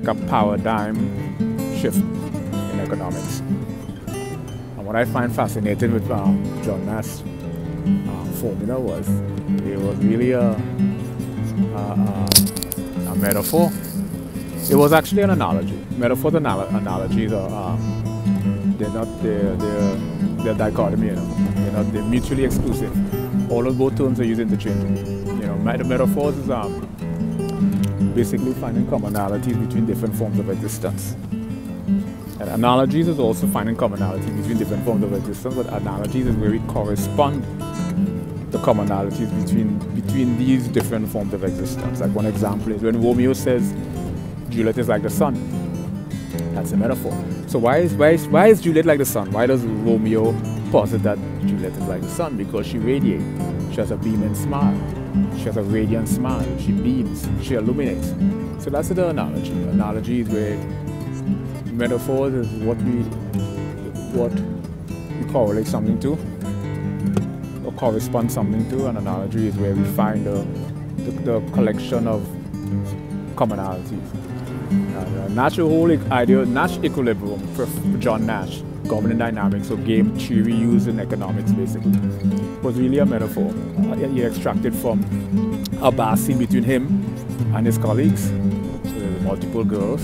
like a paradigm shift in economics. And what I find fascinating with John Nash's formula was it was really a metaphor. It was actually an analogy. Metaphors and analogies are they're dichotomy, you know. They're mutually exclusive. All of both terms are used interchangeably. You know, metaphors is basically finding commonalities between different forms of existence. And analogies is also finding commonalities between different forms of existence, but analogies is where we correspond the commonalities between these different forms of existence. Like one example is when Romeo says Juliet is like the sun. That's a metaphor. So why is Juliet like the sun? Why does Romeo posit that Juliet is like the sun? Because she radiates. She has a beaming smile. She has a radiant smile. She beams. She illuminates. So that's the analogy. Analogy is where metaphors is what we correlate something to or correspond something to. An analogy is where we find the collection of commonalities. Nash, the whole idea, Nash equilibrium, for John Nash, governing dynamics, so game theory used in economics basically, was really a metaphor. He extracted from a bar scene between him and his colleagues, so there were multiple girls,